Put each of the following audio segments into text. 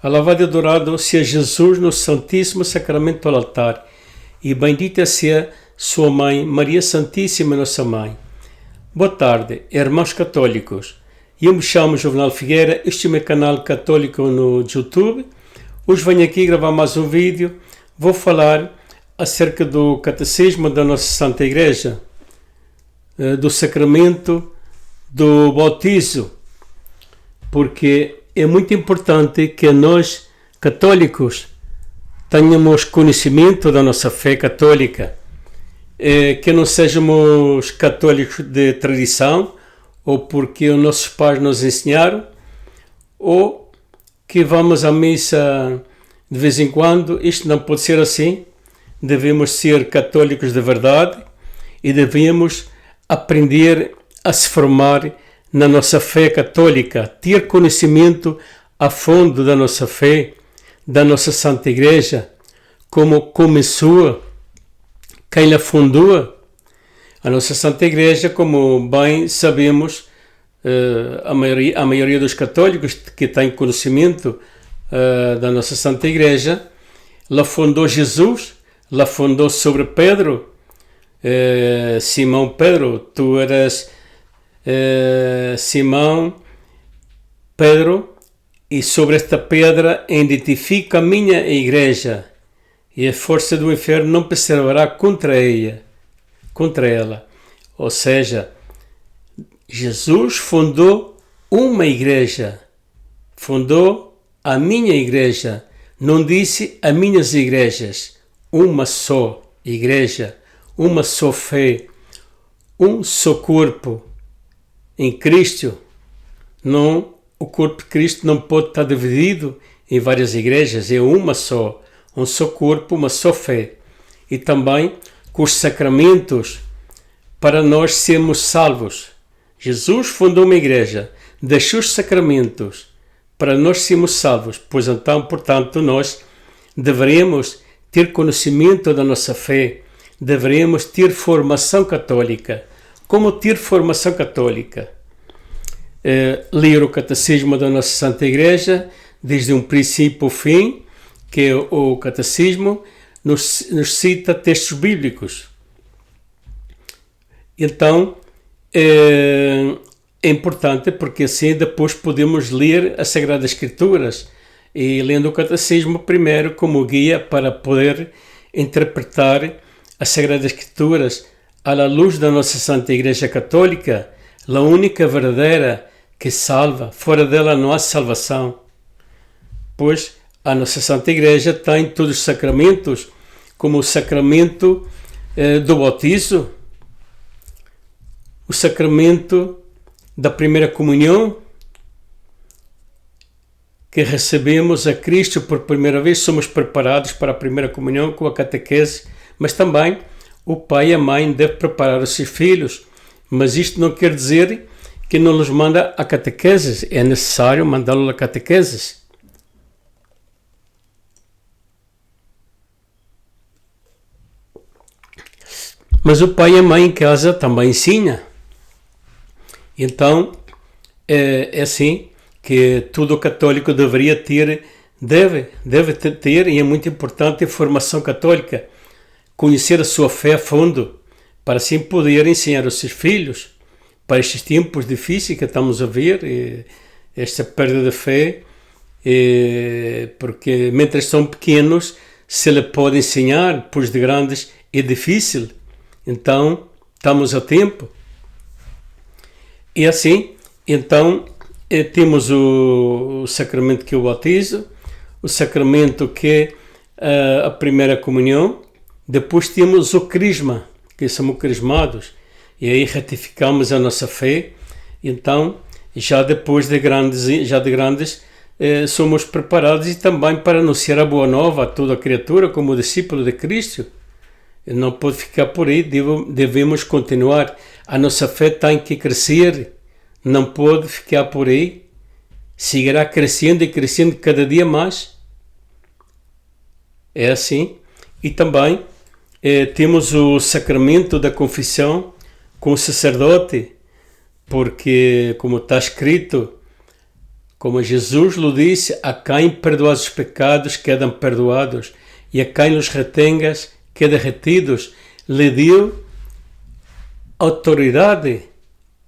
Alabado e adorado seja Jesus no Santíssimo Sacramento do altar, e bendita seja sua mãe, Maria Santíssima, nossa mãe. Boa tarde, irmãos católicos. Eu me chamo Juvenal Figueira, este é o meu canal católico no YouTube. Hoje venho aqui gravar mais um vídeo. Vou falar acerca do Catecismo da nossa Santa Igreja, do sacramento do bautizo, porque é muito importante que nós, católicos, tenhamos conhecimento da nossa fé católica, que não sejamos católicos de tradição, ou porque os nossos pais nos ensinaram, ou que vamos à missa de vez em quando. Isto não pode ser assim. Devemos ser católicos de verdade e devemos aprender a se formar na nossa fé católica, ter conhecimento a fundo da nossa fé, da nossa Santa Igreja, como começou, quem a fundou. A nossa Santa Igreja, como bem sabemos, a maioria dos católicos que têm conhecimento da nossa Santa Igreja, ela fundou Jesus, ela fundou sobre Pedro. Simão Pedro, tu eras Simão Pedro, e sobre esta pedra edifico a minha igreja, e a força do inferno não perseverará contra ela. Ou seja, Jesus fundou uma igreja, fundou a minha igreja, não disse as minhas igrejas, uma só igreja, uma só fé, um só corpo em Cristo. Não, o corpo de Cristo não pode estar dividido em várias igrejas, é uma só, um só corpo, uma só fé. E também com os sacramentos para nós sermos salvos. Jesus fundou uma igreja, deixou os sacramentos para nós sermos salvos, pois então, portanto, nós deveremos ter conhecimento da nossa fé, deveremos ter formação católica. Como ter formação católica? Ler o Catecismo da nossa Santa Igreja, desde um princípio ao fim, que é o Catecismo nos cita textos bíblicos. Então, é importante porque assim depois podemos ler as Sagradas Escrituras, e lendo o Catecismo primeiro como guia para poder interpretar as Sagradas Escrituras à luz da nossa Santa Igreja Católica, a única verdadeira que salva. Fora dela não há salvação, pois a nossa Santa Igreja tem todos os sacramentos, como o sacramento do bautizo, o sacramento da primeira comunhão, que recebemos a Cristo por primeira vez, somos preparados para a primeira comunhão com a catequese, mas também o pai e a mãe devem preparar os seus filhos. Mas isto não quer dizer que não nos manda a catequese, é necessário mandá-los a catequese. Mas o pai e a mãe em casa também ensinam. Então, é assim que todo católico deveria ter, deve ter, e é muito importante, a formação católica, conhecer a sua fé a fundo, para assim poder ensinar aos seus filhos, para estes tempos difíceis que estamos a ver, esta perda de fé, porque mientras são pequenos se lhe pode ensinar, pois de grandes é difícil. Então, estamos a tempo. E assim, então, temos o sacramento que é o bautizo, o sacramento que é a primeira comunhão, depois temos o crisma, que somos crismados, e aí ratificamos a nossa fé. Então, já depois de grandes, somos preparados e também para anunciar a boa nova a toda a criatura como discípulo de Cristo. Não pode ficar por aí, devemos continuar. A nossa fé tem que crescer, não pode ficar por aí, seguirá crescendo e crescendo cada dia mais. É assim. E também temos o sacramento da confissão com o sacerdote, porque, como está escrito, como Jesus lhe disse: a quem perdoas os pecados, quedam perdoados, e a quem os retengas, quedam retidos. Lhe deu autoridade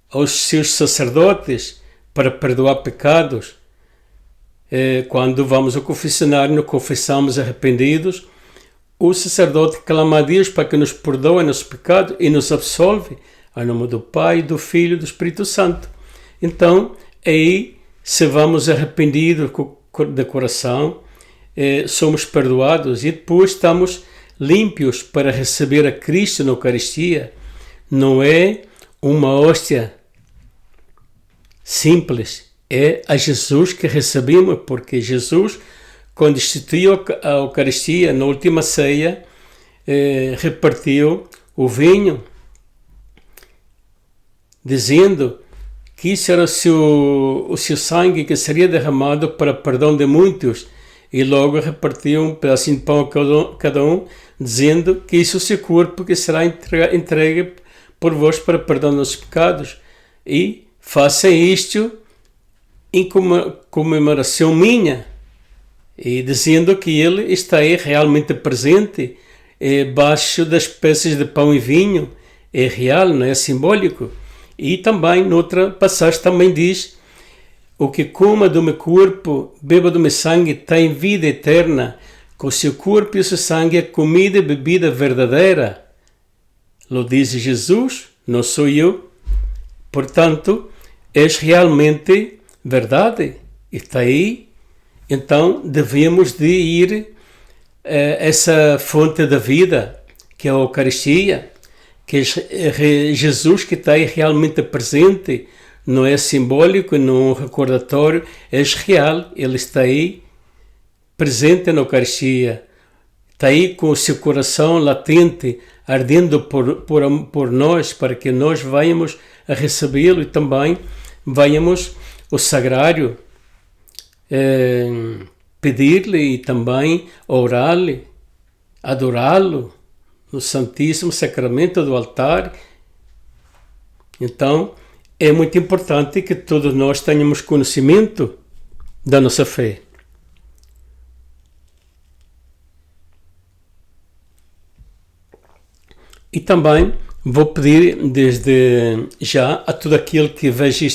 aos seus sacerdotes para perdoar pecados. Quando vamos ao confessionário, nos confessamos arrependidos, o sacerdote clama a Deus para que nos perdoe nossos pecados e nos absolve, em nome do Pai, do Filho e do Espírito Santo. Então, aí, se vamos arrependidos de coração, somos perdoados e depois estamos límpios para receber a Cristo na Eucaristia. Não é uma hóstia simples, é a Jesus que recebemos, porque Jesus, quando instituiu a Eucaristia na última ceia, repartiu o vinho, dizendo que isso era o seu sangue que seria derramado para perdão de muitos, e logo repartiu um pedacinho de pão a cada um, dizendo que isso é o seu corpo que será entregue por vós para perdão dos nossos pecados, e faça isto em comemoração minha, e dizendo que ele está aí realmente presente, baixo das peças de pão e vinho, é real, não é simbólico. E também, noutra passagem, também diz: o que coma do meu corpo, beba do meu sangue, tem vida eterna, com o seu corpo e o seu sangue é comida e bebida verdadeira. Lo diz Jesus, não sou eu. Portanto, és realmente verdade, está aí. Então, devemos de ir a essa fonte da vida, que é a Eucaristia, que é Jesus que está aí realmente presente, não é simbólico, não é um recordatório, é real, ele está aí presente na Eucaristia, está aí com o seu coração latente, ardendo por nós, para que nós venhamos a recebê-lo e também venhamos ao Sagrário pedir-lhe e também orar-lhe, adorá-lo no Santíssimo Sacramento do altar. Então, é muito importante que todos nós tenhamos conhecimento da nossa fé. E também vou pedir desde já a todo aquele que veja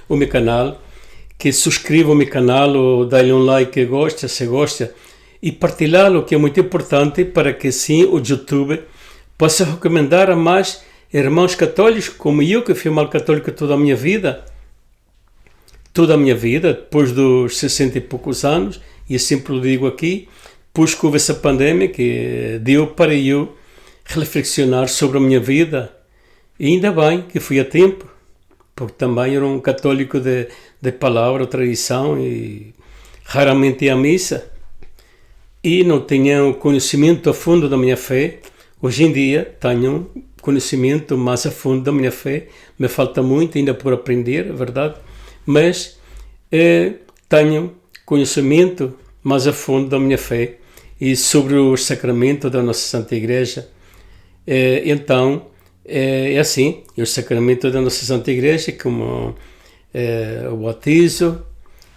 o meu canal, que subscreva o meu canal ou dê-lhe um like se gosta, e partilhá-lo, que é muito importante para que assim o YouTube possa recomendar a mais irmãos católicos como eu, que fui mal católico toda a minha vida, depois dos 60 e poucos anos, e eu sempre o digo aqui, depois que houve essa pandemia que deu para eu reflexionar sobre a minha vida, e ainda bem que fui a tempo, porque também era um católico de palavra, tradição, e raramente ia à missa, e não tinha um conhecimento a fundo da minha fé. Hoje em dia tenho um conhecimento mais a fundo da minha fé, me falta muito ainda por aprender, é verdade, mas tenho conhecimento mais a fundo da minha fé e sobre os sacramentos da nossa Santa Igreja. Então, é assim, os sacramentos da nossa Santa Igreja, como o batismo,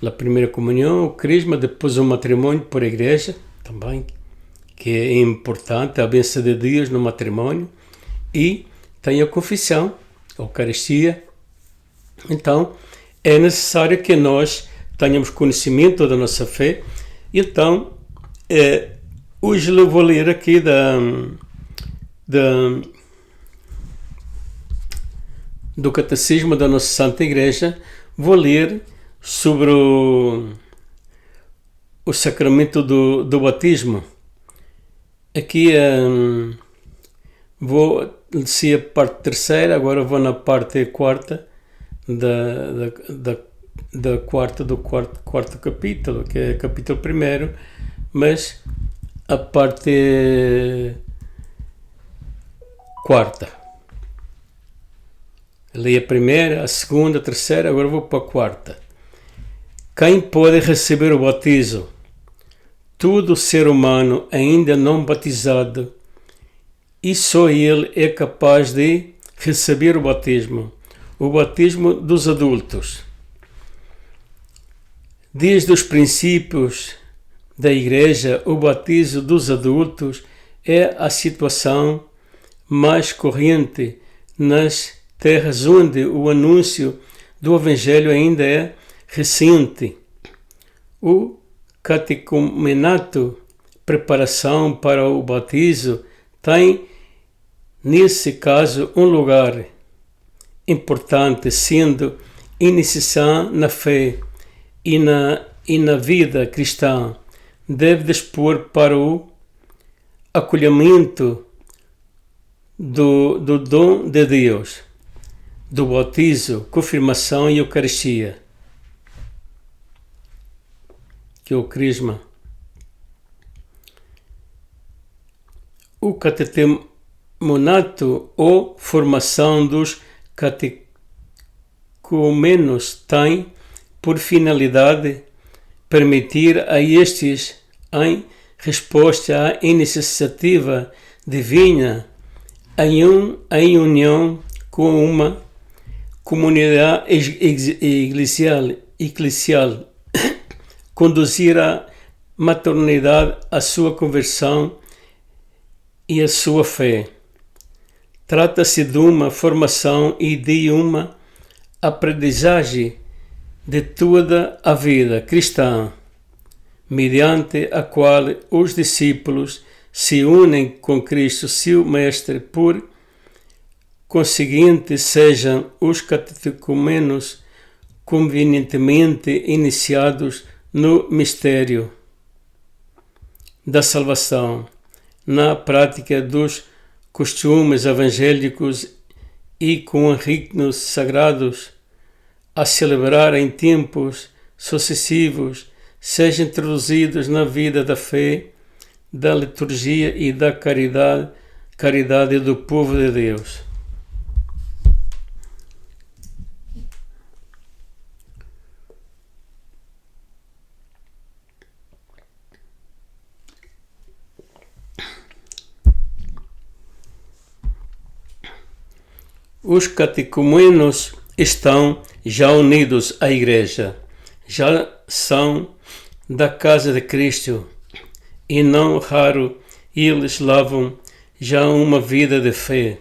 a primeira comunhão, o crisma, depois o matrimônio por igreja, também, que é importante, a bênção de Deus no matrimônio, e tem a confissão, a Eucaristia. Então, é necessário que nós tenhamos conhecimento da nossa fé. Então, hoje eu vou ler aqui do Catecismo da nossa Santa Igreja, vou ler sobre o sacramento do batismo. Aqui vou descer a parte terceira, agora vou na parte quarta do quarto capítulo, que é capítulo 1, mas a parte quarta. Li a primeira, a segunda, a terceira, agora vou para a quarta. Quem pode receber o batismo? Todo ser humano ainda não batizado, e só ele é capaz de receber o batismo dos adultos. Desde os princípios da Igreja, o batismo dos adultos é a situação mais corrente nas terras onde o anúncio do Evangelho ainda é recente. O catecumenato, preparação para o batismo, tem, nesse caso, um lugar importante, sendo iniciação na fé e na vida cristã. Deve dispor para o acolhimento do dom de Deus, do batismo, confirmação e Eucaristia, que é o crisma. O catecumenato ou formação dos catecumenos tem por finalidade permitir a estes, em resposta à iniciativa divina, em união com uma comunidade eclesial, conduzir a maternidade, a sua conversão e a sua fé. Trata-se de uma formação e de uma aprendizagem de toda a vida cristã, mediante a qual os discípulos se unem com Cristo, seu Mestre, por conseguinte sejam os catecumenos convenientemente iniciados no mistério da salvação, na prática dos costumes evangélicos e com ritos sagrados a celebrar em tempos sucessivos, sejam introduzidos na vida da fé, da liturgia e da caridade do povo de Deus. Os catecumenos estão já unidos à Igreja, já são da casa de Cristo e não raro eles levam já uma vida de fé,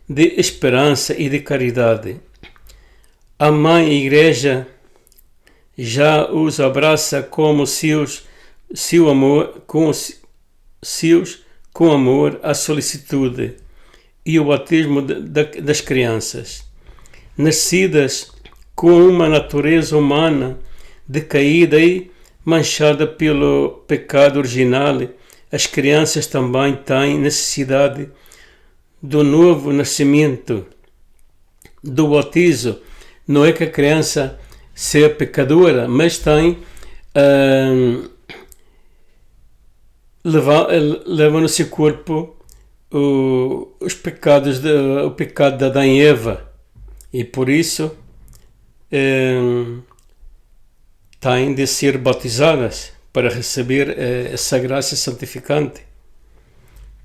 de esperança e de caridade. A Mãe Igreja já os abraça como seu amor, com amor, a solicitude e o batismo das crianças, nascidas com uma natureza humana decaída e manchada pelo pecado original. As crianças também têm necessidade do novo nascimento, do batismo. Não é que a criança seja pecadora, mas tem leva no seu corpo os pecados, o pecado de Adão e Eva, e por isso têm de ser batizadas para receber essa graça santificante,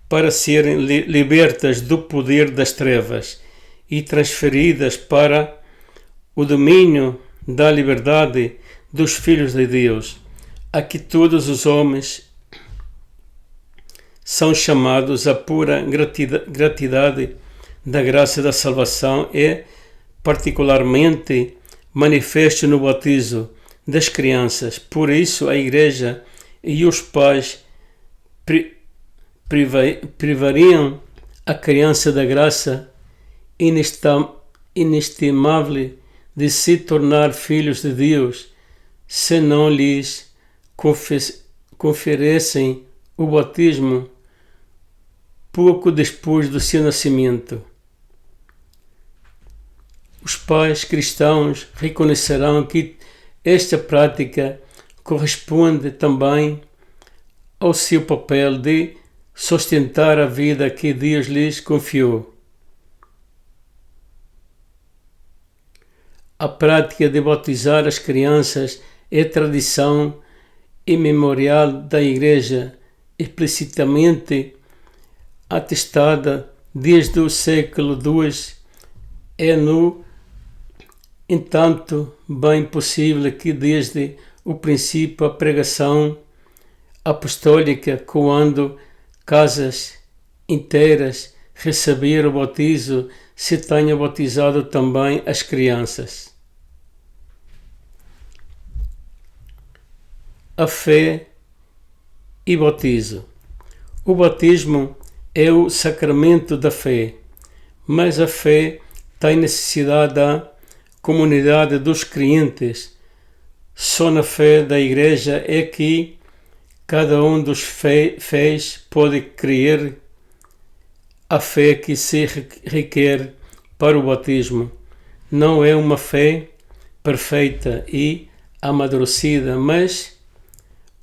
para serem libertas do poder das trevas e transferidas para o domínio da liberdade dos filhos de Deus, a que todos os homens são chamados a pura gratuidade da graça da salvação é particularmente manifesto no batismo das crianças. Por isso a Igreja e os pais privariam a criança da graça inestimável de se tornar filhos de Deus, se não lhes conferissem o batismo pouco depois do seu nascimento. Os pais cristãos reconhecerão que esta prática corresponde também ao seu papel de sustentar a vida que Deus lhes confiou. A prática de batizar as crianças é tradição imemorial da Igreja, explicitamente atestada desde o século II. É, no entanto, bem possível que desde o princípio, a pregação apostólica, quando casas inteiras receberam o batismo, se tenha batizado também as crianças. A fé e batismo. O batismo é o sacramento da fé, mas a fé tem necessidade da comunidade dos crentes. Só na fé da Igreja é que cada um dos fiéis pode crer a fé que se requer para o batismo. Não é uma fé perfeita e amadurecida, mas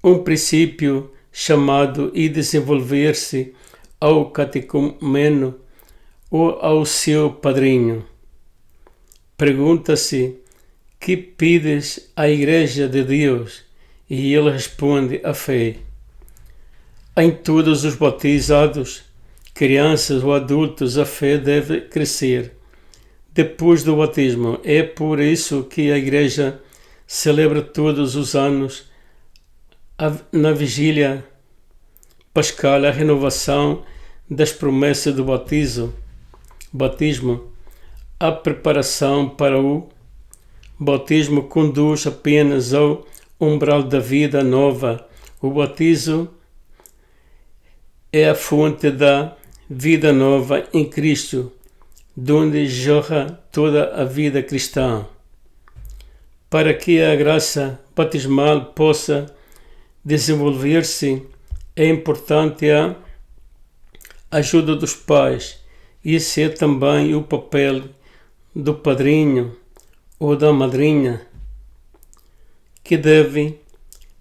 um princípio chamado a desenvolver-se ao catecumeno ou ao seu padrinho. Pergunta-se: que pedes à Igreja de Deus? E ele responde: a fé. Em todos os batizados, crianças ou adultos, a fé deve crescer depois do batismo. É por isso que a Igreja celebra todos os anos, na vigília pascal, a renovação das promessas do batismo. A preparação para o batismo conduz apenas ao umbral da vida nova. O batismo é a fonte da vida nova em Cristo, de onde jorra toda a vida cristã. Para que a graça batismal possa desenvolver-se, é importante a ajuda dos pais. Esse é também o papel do padrinho ou da madrinha, que devem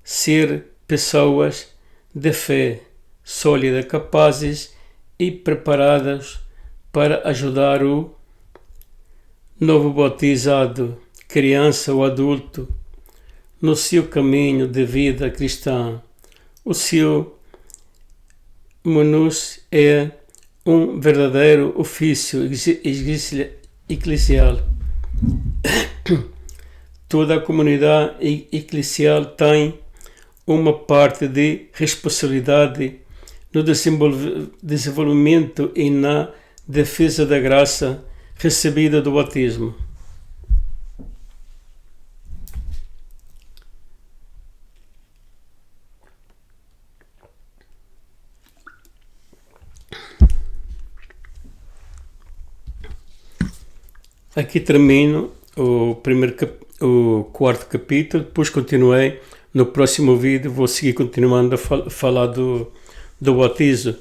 ser pessoas de fé sólida, capazes e preparadas para ajudar o novo batizado, criança ou adulto, no seu caminho de vida cristã. O seu munus é um verdadeiro ofício eclesial. Toda a comunidade eclesial tem uma parte de responsabilidade no desenvolvimento e na defesa da graça recebida do batismo. Aqui termino o quarto capítulo, depois continuei no próximo vídeo, vou seguir continuando a falar do batismo.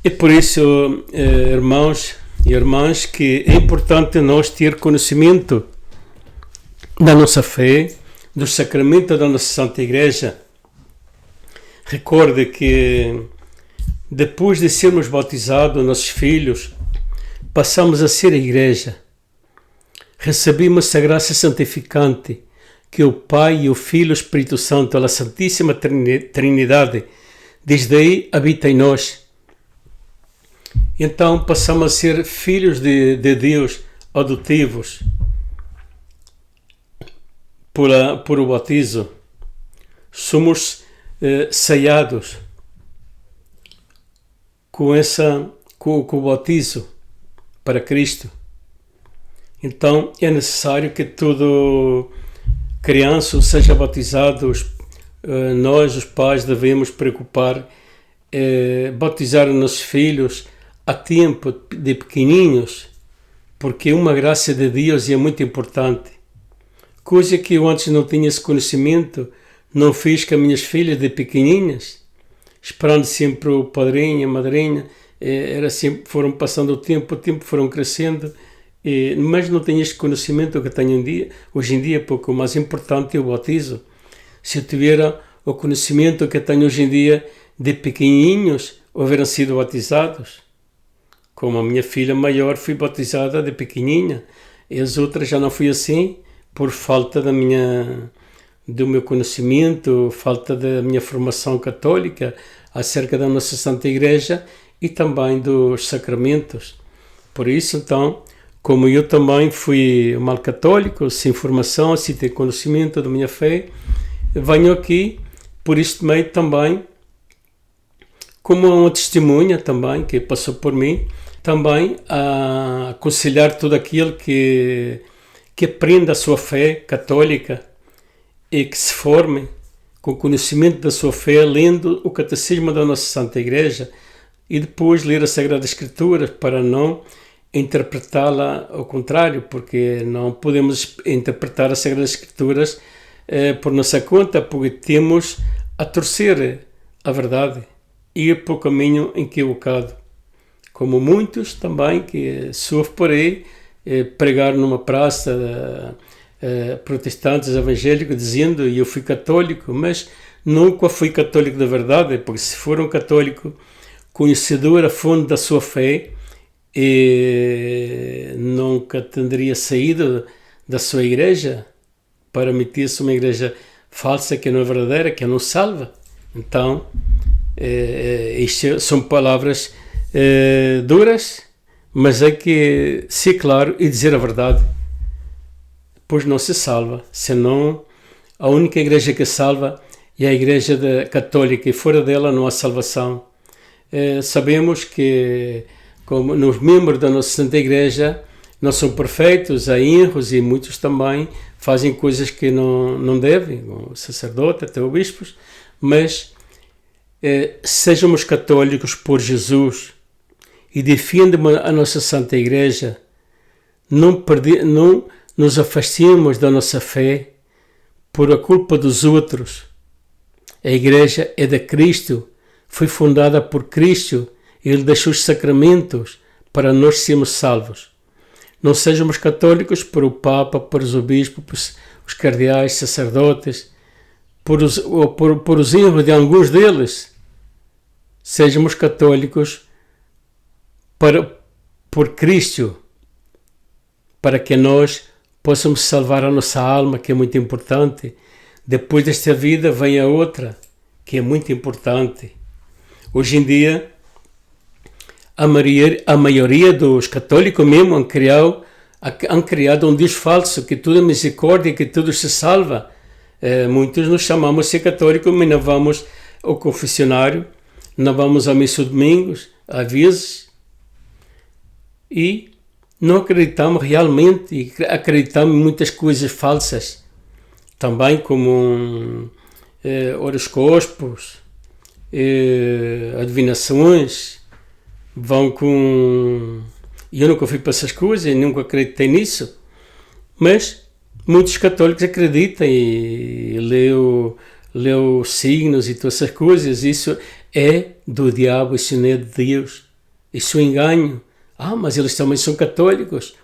E por isso, irmãos e irmãs, que é importante nós ter conhecimento da nossa fé, do sacramento da nossa Santa Igreja. Recorde que depois de sermos batizados, nossos filhos, passamos a ser a Igreja. Recebemos a graça santificante que o Pai, o Filho e o Espírito Santo, a Santíssima Trindade, desde aí habita em nós. Então passamos a ser filhos de Deus, adotivos, por o batismo. Somos selados com o batismo para Cristo. Então é necessário que todo criança seja batizado. Nós, os pais, devemos preocupar, batizar os nossos filhos a tempo de pequenininhos, porque uma graça de Deus é muito importante. Coisa que eu antes não tinha esse conhecimento, não fiz com as minhas filhas de pequenininhas, esperando sempre o padrinho, a madrinha, era sempre, foram passando o tempo foram crescendo, mas não tenho este conhecimento que tenho hoje em dia, porque o mais importante é o batismo. Se eu tivesse o conhecimento que tenho hoje em dia de pequenininhos, houveram sido batizados. Como a minha filha maior foi batizada de pequenininha, e as outras já não foi assim, por falta do meu conhecimento, falta da minha formação católica acerca da nossa Santa Igreja e também dos sacramentos. Por isso, então, como eu também fui mal católico, sem formação, sem ter conhecimento da minha fé, venho aqui por este meio também, como uma testemunha também que passou por mim, também a aconselhar tudo aquilo que aprenda a sua fé católica e que se forme com o conhecimento da sua fé, lendo o Catecismo da nossa Santa Igreja e depois ler a Sagrada Escritura para não interpretá-la ao contrário, porque não podemos interpretar as Sagradas Escrituras por nossa conta, porque temos a torcer a verdade e ir pelo caminho equivocado. Como muitos também que surfam por aí, pregar numa praça protestantes evangélicos dizendo eu fui católico, mas nunca fui católico de verdade, porque se for um católico conhecedor a fundo da sua fé, nunca teria saído da sua igreja para meter-se uma igreja falsa que não é verdadeira, que não salva. Então, isto são palavras duras, mas é que ser claro e dizer a verdade, pois não se salva, senão a única igreja que salva é a igreja católica e fora dela não há salvação. Sabemos que como nos membros da nossa Santa Igreja não são perfeitos, há erros e muitos também fazem coisas que não devem, o sacerdote, até os bispos, mas sejamos católicos por Jesus e defendemos a nossa Santa Igreja, não nos afastemos da nossa fé por a culpa dos outros. A Igreja é de Cristo, foi fundada por Cristo, Ele deixou os sacramentos para nós sermos salvos. Não sejamos católicos por o Papa, por os obispos, por os cardeais, sacerdotes, por os erros de alguns deles. Sejamos católicos por Cristo, para que nós possamos salvar a nossa alma, que é muito importante. Depois desta vida vem a outra, que é muito importante. Hoje em dia, a maioria dos católicos mesmo han criado um Deus falso, que tudo é misericórdia, que tudo se salva. Muitos nos chamamos de ser católicos, mas não vamos ao confessionário, não vamos à missa domingos, às vezes, e não acreditamos realmente, e acreditamos em muitas coisas falsas, também como horoscópios, adivinações, vão com... Eu nunca fui para essas coisas, nunca acreditei nisso, mas muitos católicos acreditam e leu signos e todas essas coisas. Isso é do diabo, isso não é de Deus, isso é um engano. Mas eles também são católicos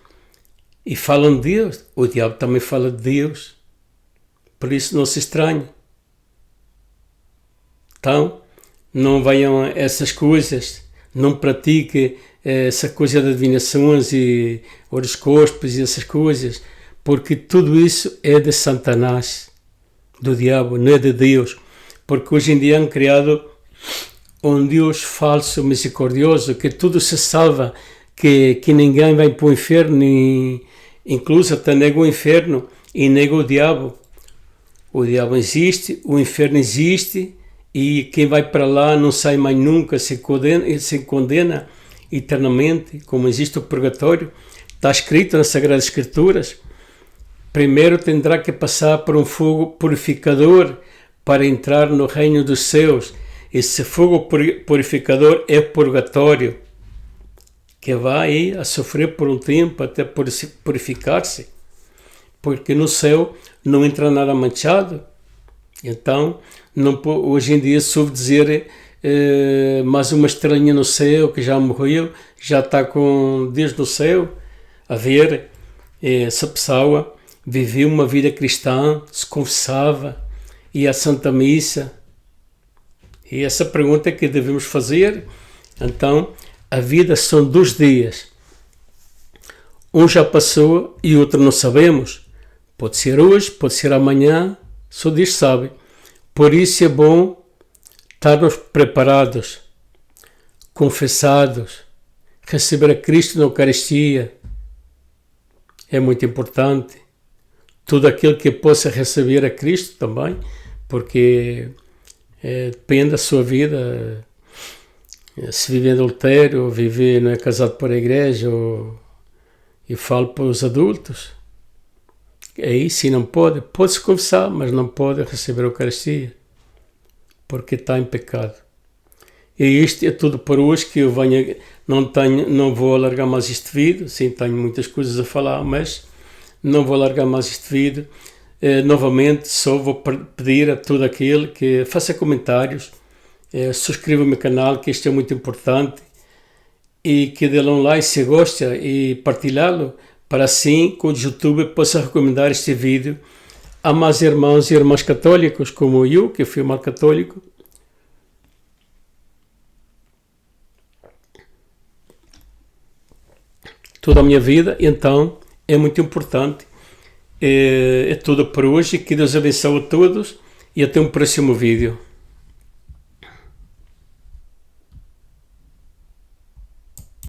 e falam de Deus. O diabo também fala de Deus, por isso não se estranhe. Então, não venham a essas coisas, não pratique essa coisa de adivinações e horoscópios e essas coisas, porque tudo isso é de Satanás, do diabo, não é de Deus, porque hoje em dia han criado um Deus falso, misericordioso, que tudo se salva, que ninguém vai para o inferno, incluso até nega o inferno e nega o diabo. O diabo existe, o inferno existe, e quem vai para lá não sai mais nunca, se condena eternamente, como existe o purgatório. Está escrito nas Sagradas Escrituras. Primeiro terá que passar por um fogo purificador para entrar no reino dos céus. Esse fogo purificador é purgatório, que vai a sofrer por um tempo até purificar-se, porque no céu não entra nada manchado. Então, hoje em dia soube dizer mais uma estrelinha no céu que já morreu, já está com Deus no céu, a ver, essa pessoa viveu uma vida cristã, se confessava, ia à Santa Missa. E essa pergunta é que devemos fazer. Então, a vida são 2 dias. Um já passou e outro não sabemos. Pode ser hoje, pode ser amanhã, só Deus sabe. Por isso é bom estarmos preparados, confessados, receber a Cristo na Eucaristia. É muito importante. Tudo aquilo que possa receber a Cristo também, porque depende da sua vida, se vive adultério, ou vive, não é casado por a igreja, e falo para os adultos, aí sim não pode-se confessar, mas não pode receber a Eucaristia, porque está em pecado. E isto é tudo por hoje, que eu venho, não vou alargar mais este vídeo, sim, tenho muitas coisas a falar, mas não vou alargar mais este vídeo. Novamente, só vou pedir a todo aquele que faça comentários, subscreva o meu canal, que isto é muito importante, e que dê um like se gosta e partilhá-lo, para assim que o YouTube possa recomendar este vídeo a mais irmãos e irmãs católicos, como eu, que fui mal católico. Toda a minha vida, então é muito importante. É tudo por hoje, que Deus abençoe a todos e até um próximo vídeo.